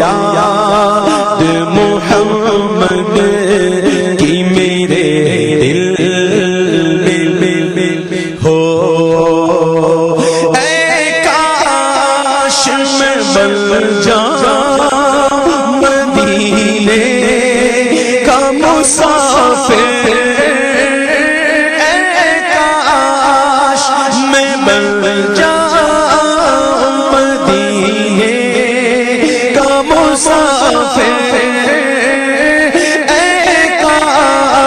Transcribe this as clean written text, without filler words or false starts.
याद मोहम्मद की मेरे दिल में हो। ऐ काश मैं बन जाऊं मदीने का मुसाफिर, ऐ काश मैं बन जाऊं मदीने का मुसाफिर।